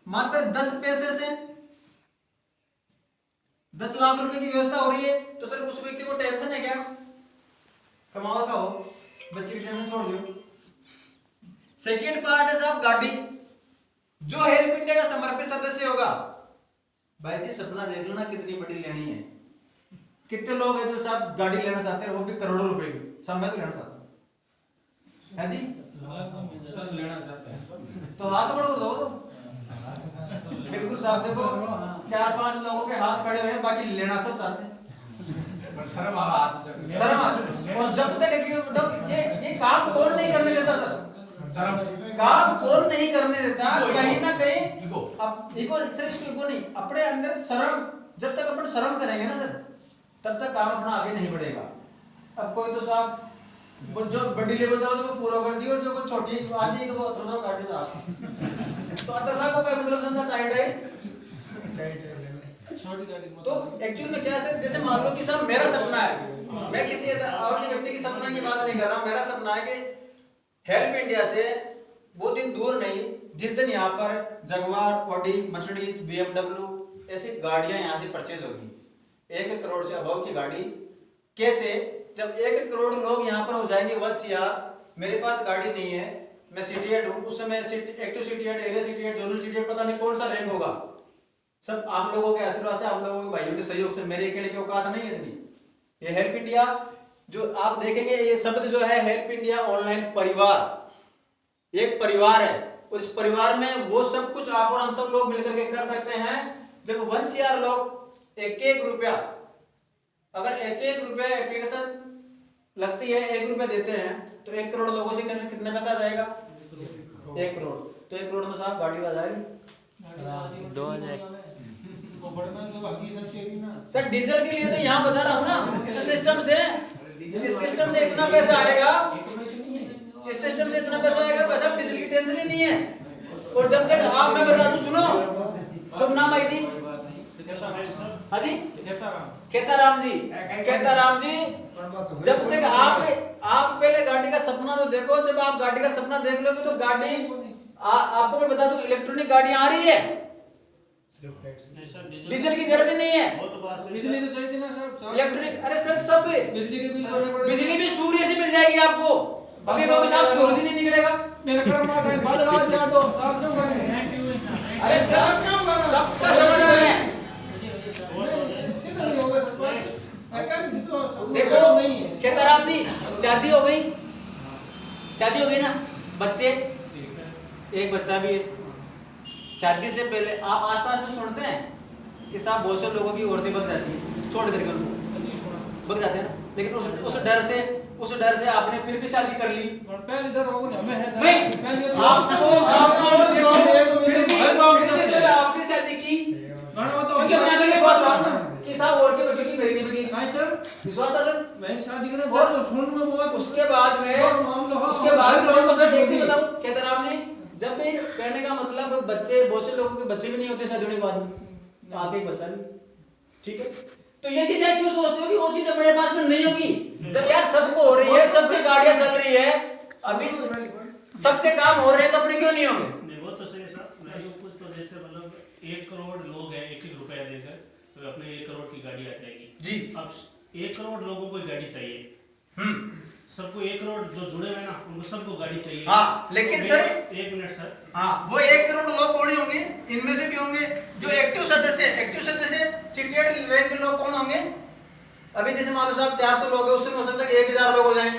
मात्र 10 पैसे से 10 लाख रुपए की व्यवस्था हो रही है, तो सर उस व्यक्ति को टेंशन है क्या? कमाओ का हो, बच्चे की टेंशन छोड़ दो। सेकेंड पार्ट है साहब गाड़ी। जो हेल्प इंडिया का समर्पित सदस्य होगा, भाई जी सपना देख लो ना कितनी बड़ी लेनी है। कितने लोग हैं जो साहब गाड़ी लेना चाहते हैं, वो भी करोड़ों रुपए की, सब मैं तो लेना चाहता हूं है जी, सब लेना चाहते हैं तो हाथ बढ़ो दो तो बिल्कुल साहब। देखो 4-5 लोगों के हाथ खड़े हुए हैं, बाकी लेना सब चाहते हैं। शर्म और जब तक मतलब ये काम कौन नहीं करने देता सर, काम कौन नहीं करने देता, कहीं ना कहीं ईगो सर, इसको ईगो नहीं, अपने अंदर शर्म, जब तक अपन शर्म करेंगे ना सर, तब तक काम अपना आगे नहीं बढ़ेगा। अब कोई तो साहब वो जो बड़ी लेवल जाओ तो पूरा कर दियो, जो कोई छोटी आदि तो वो अतर साहब काट दो तो अतर साहब को क्या मतलब संसार टाइट है छोटी गाड़ी। तो एक्चुअल में क्या है, जैसे मान लो कि साहब मेरा सपना है, मैं किसी और व्यक्ति की सपना की बात नहीं कर रहा, मेरा सपना है कि हेल्प इंडिया से वो दिन दूर नहीं जिस दिन यहाँ पर जगुआर, ऑडी, मर्सिडीज, BMW ऐसी गाड़ियां यहाँ से परचेज होगी। 1 करोड़ से अबव की गाड़ी कैसे, जब 1 करोड़ लोग यहाँ पर हो जाएंगे वंश यार मेरे पास गाड़ी नहीं है, मैं सिटी हेड हूँ, उस समय active city head, area city head, zonal city head, पता नहीं कौन सा रैंक होगा। सब आप लोगों के आशीर्वाद से, आप लोगों के भाइयों के सहयोग से, मेरे अकेले की औकात नहीं है इतनी। ये हेल्प इंडिया जो आप देखेंगे, ये शब्द जो है हेल्प इंडिया ऑनलाइन परिवार, एक परिवार है, उस परिवार में वो सब कुछ आप और हम सब लोग मिलकर के कर सकते हैं। जब 1 CR लोग 1-1 रुपया, अगर 1-1 रुपया एप्लीकेशन लगती है, 1 रुपया देते हैं, तो 1 करोड़ लोगों से कितने पैसा आ जाएगा? 1 करोड़। तो 1 करोड़ में साहब गाड़ी आ जाएगी 2 आ जाएगा सर। डीजल के लिए तो यहाँ बता रहा हूँ ना, इस सिस्टम से इतना पैसा आएगा, इस सिस्टम से इतना पैसा आएगा, पैसा डीजल की टेंशन ही नहीं है। और जब तक आप, मैं बता दूं, सुनो, शुभ नाम है जी, हाँ जी, खेताराम जी, खेताराम जी, जब तक आप पहले गाड़ी का सपना तो देखो, जब आप गाड़ी का सपना देख लोगे तो गाड़ी आपको मैं बता दूं इलेक्ट्रॉनिक गाड़ियां आ रही है, डीजल की जरूरत ही नहीं है। बिजली तो चाहिए थी ना सर, इलेक्ट्रिक, अरे सर सब बिजली के बिल भरने पड़ेंगे। बिजली भी सूर्य से मिल जाएगी आपको। अभी कहोगे साहब सूरज ही नहीं निकलेगा, अरे सर सबका समाधान है। देखो खेताराम जी, शादी हो गई ना, बच्चे, एक बच्चा भी है। शादी से पहले आप आसपास में सुनते हैं कि साहब बहुत से लोगों की औरतें बग जाती है, छोड़ करके उनको बग जाते हैं ना, लेकिन उस डर से आपने फिर भी शादी कर ली। पहले डर होगा हमें है नहीं, आपको फिर भी आपने शादी की क्योंकि अपने अंदर विश्वास था कि साहब और के बच्चों की मेरी नहीं बगेगी। हां सर, विश्वास था सर। मैं शादी करा जब फोन में बोला, उसके बाद में देखो सर, एक चीज बताऊं खेताराम जी, जब भी कहने का मतलब बच्चे, बहुत से लोगों के बच्चे भी नहीं होते शादी होने के बाद में, आप एक बच्चा भी, ठीक है, तो ये चीज क्यों सोचते हो कि वो चीज अपने पास में नहीं होगी? जब यार सबको हो रही है, सबकी गाड़ियां चल रही है, अभी सबके काम हो रहे हैं, तो अपने क्यों नहीं होंगे? नहीं वो तो सही है सर। मैं जो कुछ तो जैसे मतलब 1 करोड़ लोग हैं, 1-1 रुपया देकर तो अपने 1 करोड़ की गाड़ी आ जाएगी जी। अब 1 करोड़ लोगों को गाड़ी चाहिए, सबको 1 करोड़ जो जुड़े हुए ना उनको सबको गाड़ी चाहिए। हाँ, लेकिन सर 1 मिनट सर, हाँ, वो 1 करोड़ लोग कौन होंगे? इनमें से भी होंगे जो एक्टिव सदस्य सिटी हेड रैंक के लोग कौन होंगे? अभी जैसे मान लो साहब 400 लोग हैं, उसमें हो सकता है 1000 लोग हो जाएं,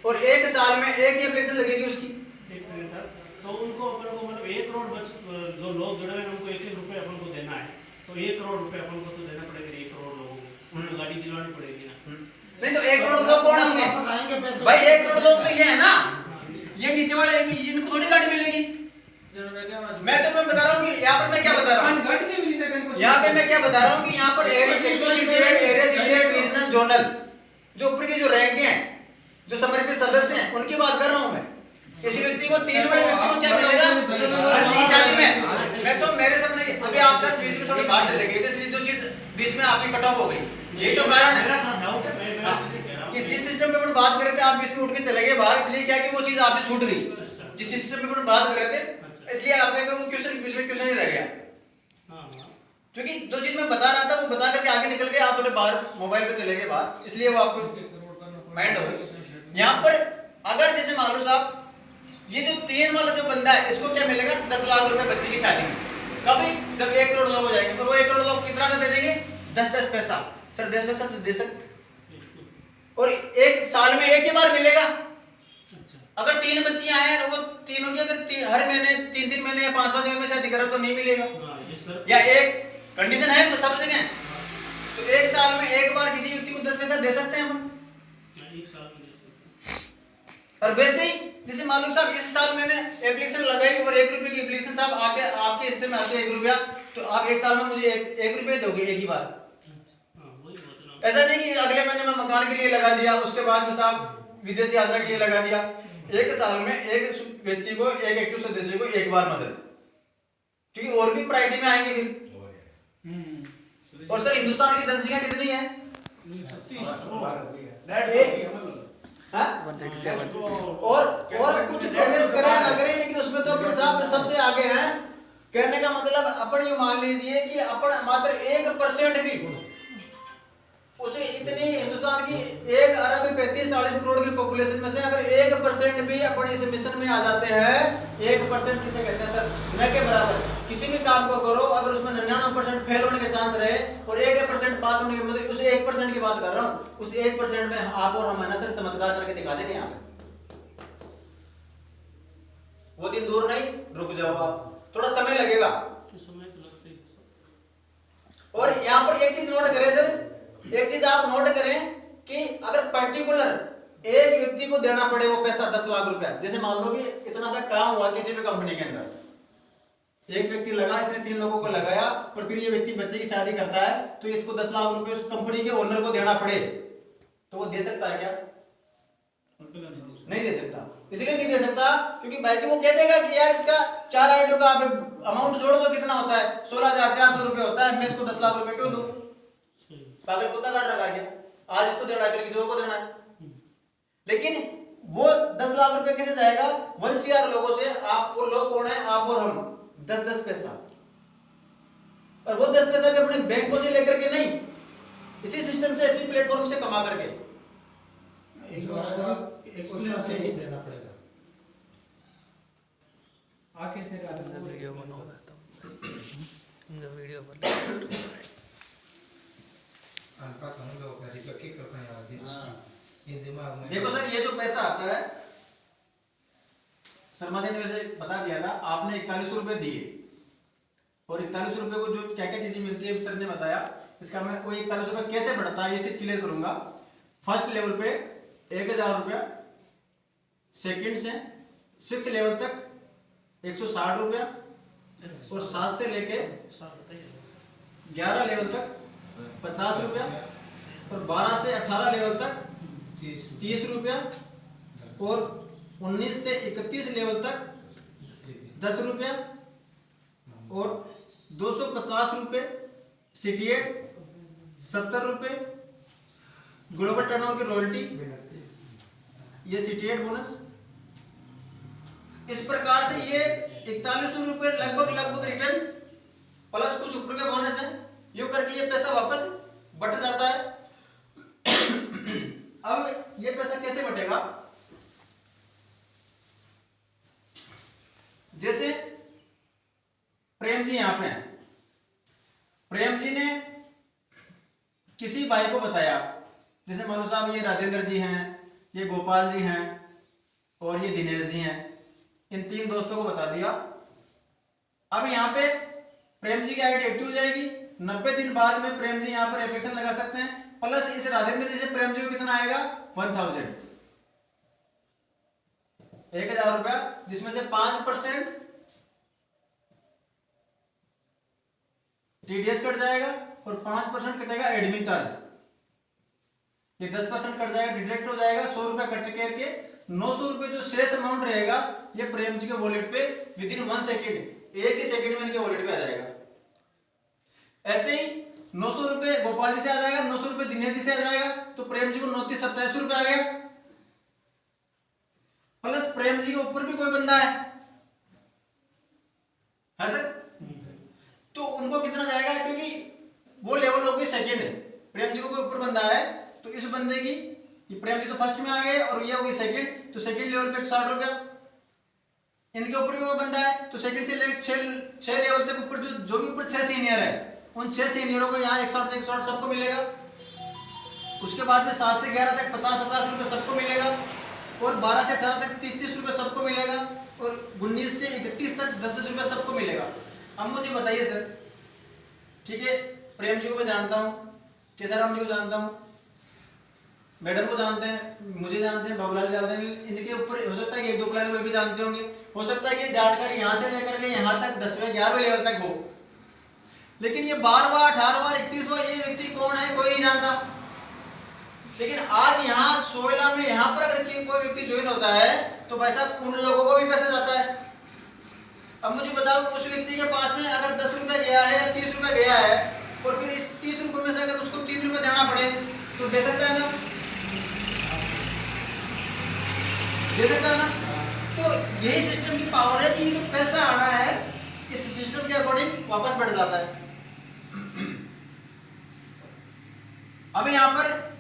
और 1 साल में एक ही एप्लीकेशन लगेगी उसकी। एक सेकंड सर, तो उनको अपन को मतलब 1 करोड़ जो लोग जुड़े हुए हैं उनको 1-1 रुपये अपन को देना है, तो 1 करोड़ रुपये अपन को तो देना पड़ेगा 1 करोड़ लोगों को, उन्हें गाड़ी दिलवानी पड़ेगी ना। नहीं तो 1 करोड़ लोग कौन होंगे भाई? 1 करोड़ लोग तो ये है ना, ये नीचे वाले, इनको थोड़ी गाड़ी मिलेगी। मैं तुम्हें बता रहा हूँ कि यहाँ पर मैं क्या बता रहा हूँ, यहाँ पे मैं क्या बता रहा हूँ कि यहाँ पर area city head, regional, zonal, जो ऊपर के जो रैंक हैं, जो समर्पित सदस्य हैं, उनकी बात कर रहा हूँ मैं। किसी व्यक्ति को 3 वाले व्यक्ति को क्या मिलेगा अच्छी शादी में? मैं तो मेरे सपने, अभी आप सर बीच में थोड़ी बात चले गई, इसलिए जो चीज बीच में आपकी कट ऑफ हो गई, यही तो कारण है कि जिस सिस्टम पे अपन बात कर रहे थे आप बीच में उठ के चले गए बाहर, इसलिए क्या कि वो चीज आपसे छूट गई। जिस सिस्टम पे अपन बात कर रहे थे, इसलिए आपने वो क्वेश्चन बीच में क्वेश्चन ही रह गया। क्योंकि जो चीज मैं बता रहा था वो बता करके आगे निकल गए, आप थोड़े बाहर मोबाइल पे चले गए बाहर, इसलिए वो आपको माइंड हो गई। यहाँ पर अगर जैसे मान लो साहब ये जो 3 वाला जो बंदा है इसको क्या मिलेगा, 10 लाख रुपए बच्चे की शादी में, कभी जब 1 करोड़ लोग हो जाएंगे, तो वो 1 करोड़ लोग कितना दे देंगे, 10-10 पैसा। सर 10 पैसा तो दे सकते, और एक साल में एक ही बार मिलेगा। अगर 3 बच्चियां हैं वो तीनों की अगर हर महीने 3-3 महीने या 5-5 महीने में शादी करो तो नहीं मिलेगा। या एक कंडीशन है तो सब जगह, तो एक साल में एक बार किसी व्यक्ति को 10 पैसा दे सकते हैं हम, एक साल में दे सकते। और वैसे ही जैसे मालूम साहब इस साल मैंने एप्लीकेशन लगाई और 1 रुपए की एप्लीकेशन साहब आके आपके हिस्से में आते 1 रुपया, तो आप एक साल में मुझे 1 रुपये दोगे एक ही बार। ऐसा नहीं कि अगले महीने में मकान के लिए लगा दिया, उसके बाद में साहब विदेश यात्रा के लिए लगा दिया। एक साल में एक व्यक्ति को, एक एक्टिव सदस्य को एक बार मदद, क्योंकि और भी प्रायोरिटी में आएंगे फिर। और सर हिंदुस्तान की जनसंख्या कितनी है? और कुछ प्रोग्रेस करें ना करें, लेकिन उसमें तो अपने साहब सबसे आगे हैं। कहने का मतलब अपन ये मान लीजिए कि अपन मात्र 1% भी उसे इतनी हिंदुस्तान की 1 अरब 35-40 करोड़ की पॉपुलेशन में से अगर 1% भी अपन इस मिशन में आ जाते हैं, 1% किसे कहते हैं सर, न के बराबर। किसी भी काम को करो अगर उसमें 99% फेल होने के चांस रहे और 1% पास होने के, मतलब उस 1% की बात कर रहा हूँ, उस 1% में आप और हम है ना सर चमत्कार करके दिखा देंगे यहाँ पे। वो दिन दूर नहीं, रुक जाओ आप, थोड़ा समय लगेगा। और यहाँ पर एक चीज नोट करें सर, एक चीज आप नोट करें कि अगर पर्टिकुलर एक व्यक्ति को देना पड़े वो पैसा 10 लाख रुपया, जैसे मान लो कि इतना सा काम हुआ किसी भी कंपनी के अंदर, एक व्यक्ति लगा, इसने 3 लोगों को लगाया और फिर ये व्यक्ति बच्चे की शादी करता है, तो इसको 10 लाख रुपए उस कंपनी के ओनर को देना पड़े, तो वो दे सकता है क्या? नहीं दे सकता। इसलिए नहीं दे सकता क्योंकि भाई जी वो कह देगा कि यार इसका 4 आइटम का आप अमाउंट जोड़ दो, कितना होता है, 16,400 रुपए होता है, मैं इसको 10 लाख रुपए क्यों दूं? पागल कुत्ता काट रखा है क्या? आज इसको देना है, किसी और को देना है। लेकिन वो 10 लाख रुपए कैसे जाएगा? 1 CR लोगों से, आप वो लोग कौन है, आप और हम, 10-10 पैसा, और वो 10 पैसा भी अपने बैंकों से लेकर के नहीं, इसी सिस्टम से, इसी प्लेटफॉर्म से कमा करके से ही देना पड़ेगा। आके से वीडियो बना रहा था, वीडियो बना देखो सर, ये जो पैसा आता है, शर्मा जी ने वैसे बता दिया था, आपने 41 रुपए दिए, और 41 रुपए को जो क्या क्या चीजें मिलती है सर ने बताया। इसका मैं कोई 41 रुपए कैसे बढ़ता है ये चीज क्लियर करूंगा। फर्स्ट लेवल पे 1000 रुपया, सेकंड से 6 लेवल तक 160 रुपया, और 7 से लेके 11 लेवल तक 50 रुपया, और 12 से 18 लेवल तक 30 रुपया, और 19 से 31 लेवल तक 10 रुपया, और 250 रुपये CTA, 70 रुपये ग्लोबल टर्नओवर की रॉयल्टी, ये CTA बोनस। इस प्रकार से ये 41 रुपये लगभग रिटर्न प्लस कुछ ऊपर के बोनस है, यूं करके ये पैसा वापस बट जाता है। अब ये पैसा कैसे बटेगा? जैसे प्रेम जी यहां पे हैं, प्रेम जी ने किसी भाई को बताया, जैसे मानो साहब ये राजेंद्र जी हैं, ये गोपाल जी हैं, और ये दिनेश जी हैं, इन 3 दोस्तों को बता दिया। अब यहाँ पे प्रेम जी की आईडी एक्टिव हो जाएगी, 90 दिन बाद में प्रेम जी यहाँ पर एप्लीकेशन लगा सकते हैं, प्लस इस राजेंद्र जी से प्रेम जी को कितना आएगा, 1000 1000 रुपया, जिसमें से 5% TDS कट जाएगा और 5% कटेगा एडमिन चार्ज। ये 10% कट जाएगा, डिडक्ट हो जाएगा, 100 रुपया कट करके 900 रुपये जो शेष अमाउंट रहेगा ये प्रेम जी के वॉलेट पे विदिन 1 सेकेंड, एक ही सेकेंड में इनके वॉलेट पे आ जाएगा। ऐसे ही 900 रुपये गोपाल जी से आ जाएगा, 900 रुपये दिनेश जी से आ जाएगा, तो प्रेम जी को 29-27 रुपये आ गया। प्लस प्रेम जी के ऊपर भी कोई बंदा है सर, तो उनको कितना जाएगा, क्योंकि वो लेवल हो गई सेकंड है, प्रेम जी को कोई ऊपर बंदा है तो इस बंदे की, ये प्रेम जी तो फर्स्ट में आ गए और ये हो गई सेकंड, तो सेकंड लेवल पे 60 रुपया। इनके ऊपर भी कोई बंदा है तो सेकंड से लेकर 6 लेवल तक ऊपर जो भी ऊपर 6 सीनियर है, उन 6 सीनियरों को यहाँ 160 सबको मिलेगा। उसके बाद में 7 से 11 तक 50-50 रुपए सबको मिलेगा, और 12 से 18 तक 30-30 रुपए सबको मिलेगा, और 19 से 31 तक 10-10 रुपए सबको मिलेगा। अब मुझे बताइए सर, ठीक है, प्रेम जी को मैं जानता हूँ, केसाराम जी को जानता हूँ, मैडम को जानते हैं, मुझे जानते हैं, बाबूलाल जानते हैं, इनके ऊपर हो सकता है कि 1-2 प्लान वो भी जानते होंगे, हो सकता है कि जानकारी यहाँ से लेकर के यहाँ तक 10वें 11वें लेवल तक हो, लेकिन ये 12वां 18वां 31वां ये व्यक्ति कौन है कोई नहीं जानता। लेकिन आज यहाँ सोयला में यहाँ पर अगर कोई व्यक्ति ज्वाइन होता है तो भाई साहब उन लोगों को भी पैसा जाता है। अब मुझे बताओ, उस व्यक्ति के पास में अगर 10 रुपए गया है या 30 रुपए गया है, और फिर इस 30 रुपए में से अगर उसको 3 रुपए देना पड़े तो दे सकता है ना, दे सकता है ना। तो यही सिस्टम की पावर है कि जो पैसा आना है इस सिस्टम के अकॉर्डिंग वापस बढ़ जाता है। अब यहाँ पर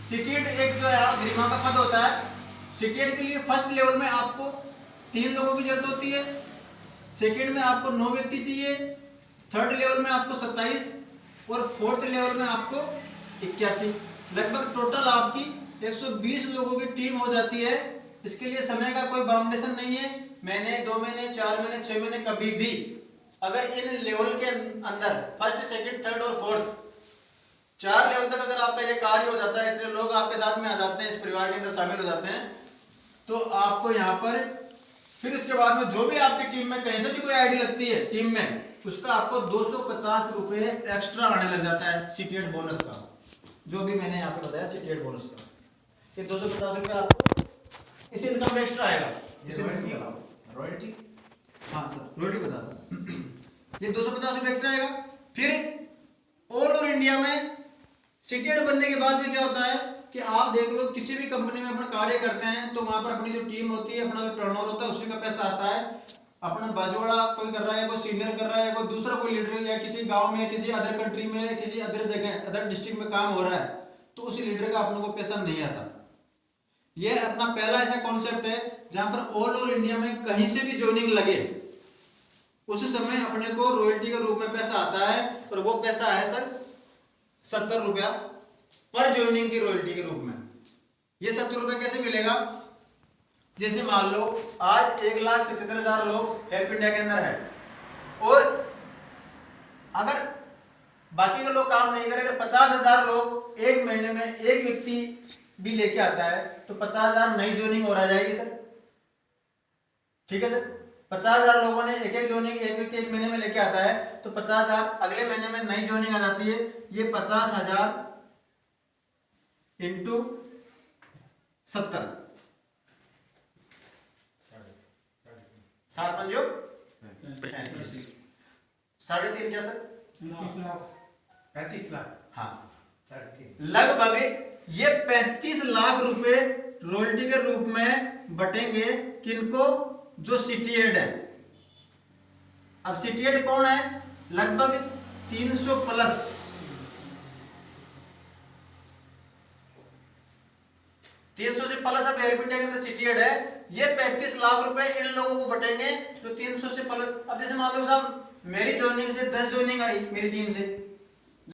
सीटेड एक जो है गरिमा का पद होता है, सीटेड के लिए फर्स्ट लेवल में आपको 3 लोगों की जरूरत होती है, सेकंड में आपको 9 व्यक्ति चाहिए, थर्ड लेवल में आपको 27 और फोर्थ लेवल में आपको 81, लगभग टोटल आपकी 120 लोगों की टीम हो जाती है। इसके लिए समय का कोई बाउंडेशन नहीं है, महीने 2 महीने 4 महीने 6 महीने कभी भी अगर इन लेवल के अंदर फर्स्ट सेकंड थर्ड और फोर्थ 4 लेवल तक अगर आपका ये कार्य हो जाता है, इतने लोग आपके साथ में आ जाते हैं, इस परिवार के अंदर शामिल हो जाते हैं, तो आपको यहाँ पर फिर उसके बाद में जो भी आपकी टीम में कहीं से भी कोई आईडी लगती है टीम में, उसका आपको 250 रुपए एक्स्ट्रा आने लग जाता है सीटेड बोनस का, जो भी मैंने यहाँ पे बताया सीटेड बोनस का, ये 250 रुपए आपको इस इनकम में एक्स्ट्रा आएगा। रॉयल्टी, हाँ सर रॉयल्टी बता दो, ये 250 रुपए एक्स्ट्रा आएगा। फिर ऑल ओवर इंडिया में सीटेड बनने के बाद में क्या होता है कि आप देख लो किसी भी कंपनी में अपना कार्य करते हैं तो वहां पर अपनी जो टीम होती है, अपना जो टर्नओवर होता है, उसी का पैसा आता है। अपना बाजवाड़ा कोई कर रहा है, कोई सीनियर कर रहा है, कोई दूसरा कोई लीडर या किसी गांव में, किसी अदर कंट्री में, किसी अदर जगह अदर डिस्ट्रिक्ट में काम हो रहा है, तो उस लीडर का अपने को पैसा नहीं आता। ये अपना पहला ऐसा कॉन्सेप्ट है जहां पर ऑल ओवर इंडिया में कहीं से भी ज्वाइनिंग लगे उस समय अपने को रॉयल्टी के रूप में पैसा आता है, और वो पैसा है सर 70 रुपया पर ज्वाइनिंग की रॉयल्टी के रूप में। ये 70 रुपए कैसे मिलेगा? जैसे मान लो आज 1,75,000 लोग हेल्प इंडिया के अंदर है, और अगर बाकी के लोग काम नहीं करें, अगर 50,000 लोग एक महीने में एक व्यक्ति भी लेके आता है तो 50,000 नई ज्वाइनिंग और आ जाएगी सर। ठीक है सर, 50,000 लोगों ने एक ज्वाइनिंग एक व्यक्ति एक महीने में लेके आता है तो 50,000 अगले महीने में नई ज्वाइनिंग आ जाती है। ये 50,000 इंटू 70 7 पंजो 3.5 क्या सर? 35 लाख, हाँ 3.5 लगभग ये 35 लाख रुपए रॉयल्टी के रूप में बटेंगे किनको? जो सीटीएड है। अब सीटीएड कौन है? लगभग 300 प्लस 300 से प्लस अब हेल्प इंडिया के अंदर सीटीएड है। ये 35 लाख रुपए इन लोगों को बटेंगे जो 300 से प्लस। अब जैसे मान लो साहब मेरी ज्वाइनिंग से 10 ज्वाइनिंग आई मेरी टीम से,